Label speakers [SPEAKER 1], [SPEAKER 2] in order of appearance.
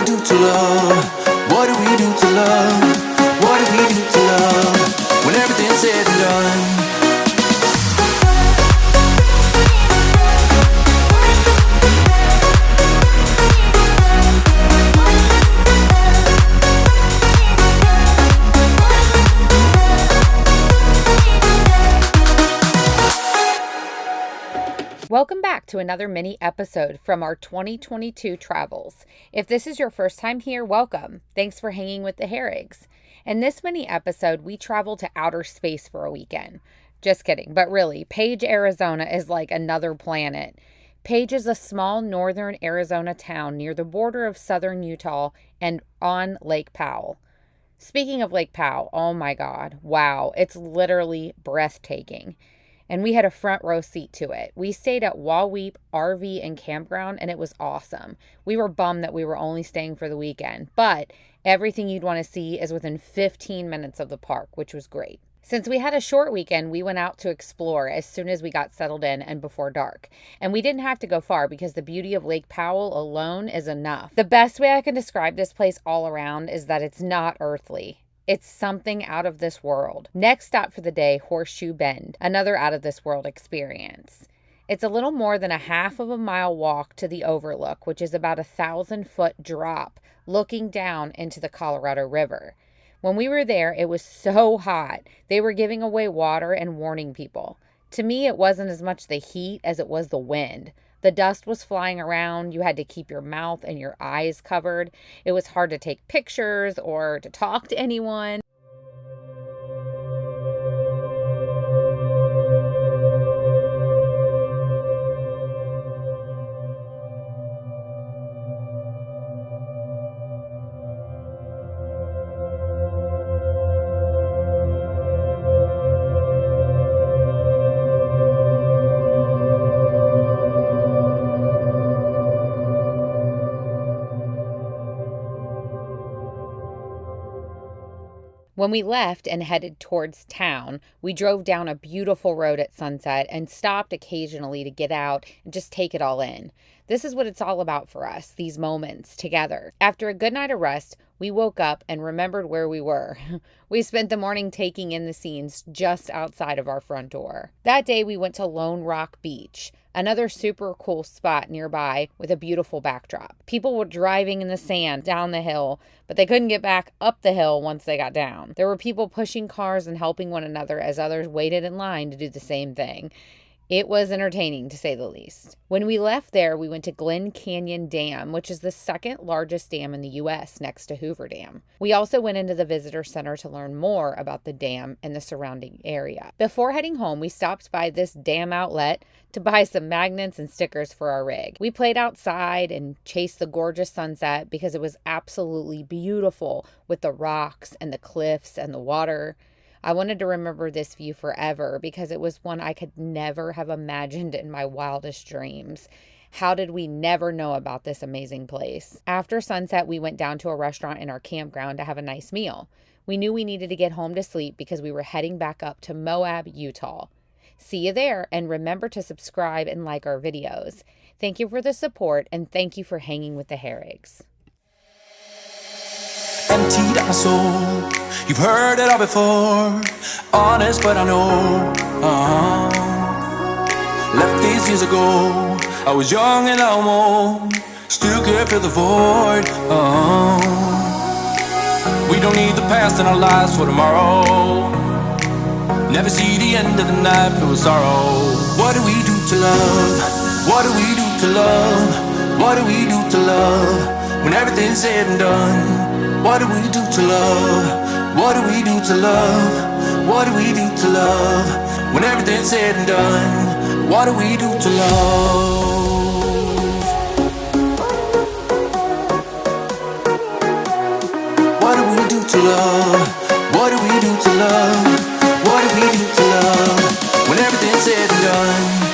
[SPEAKER 1] do to love? What do we do to love? What do we do to love when everything's said and done?
[SPEAKER 2] Welcome back to another mini episode from our 2022 travels. If this is your first time here, welcome. Thanks for hanging with the Herrigs. In this mini episode, we travel to outer space for a weekend. Just kidding, but really, Page, Arizona is like another planet. Page is a small northern Arizona town near the border of southern Utah and on Lake Powell. Speaking of Lake Powell, oh my God, wow, it's literally breathtaking. And we had a front row seat to it. We stayed at Waweep RV and Campground, and it was awesome. We were bummed that we were only staying for the weekend, but everything you'd want to see is within 15 minutes of the park, which was great. Since we had a short weekend, we went out to explore as soon as we got settled in and before dark. And we didn't have to go far because the beauty of Lake Powell alone is enough. The best way I can describe this place all around is that it's not earthly. It's something out of this world. Next stop for the day, Horseshoe Bend, another out of this world experience. It's a little more than a half of a mile walk to the overlook, which is about 1,000-foot drop looking down into the Colorado River. When we were there, it was so hot. They were giving away water and warning people. To me, it wasn't as much the heat as it was the wind. The dust was flying around. You had to keep your mouth and your eyes covered. It was hard to take pictures or to talk to anyone. When we left and headed towards town, we drove down a beautiful road at sunset and stopped occasionally to get out and just take it all in. This is what it's all about for us, these moments together. After a good night of rest, we woke up and remembered where we were. We spent the morning taking in the scenes just outside of our front door. That day, we went to Lone Rock Beach, another super cool spot nearby with a beautiful backdrop. People were driving in the sand down the hill, but they couldn't get back up the hill once they got down. There were people pushing cars and helping one another as others waited in line to do the same thing. It was entertaining, to say the least. When we left there, we went to Glen Canyon Dam, which is the second largest dam in the U.S. next to Hoover Dam. We also went into the visitor center to learn more about the dam and the surrounding area. Before heading home, we stopped by this dam outlet to buy some magnets and stickers for our rig. We played outside and chased the gorgeous sunset because it was absolutely beautiful with the rocks and the cliffs and the water. I wanted to remember this view forever because it was one I could never have imagined in my wildest dreams. How did we never know about this amazing place? After sunset, we went down to a restaurant in our campground to have a nice meal. We knew we needed to get home to sleep because we were heading back up to Moab, Utah. See you there, and remember to subscribe and like our videos. Thank you for the support, and thank you for hanging with the Herrigs.
[SPEAKER 1] Emptied out my soul. You've heard it all before. Honest, but I know. Left these years ago. I was young and almost still could fill the void. We don't need the past in our lives for tomorrow. Never see the end of the night filled with sorrow. What do we do to love? What do we do to love? What do we do to love when everything's said and done? What do we do to love? What do we do to love? What do we do to love when everything's said and done? What do we do to love? What do we do to love? What do we do to love? What do we do to love when everything's said and done?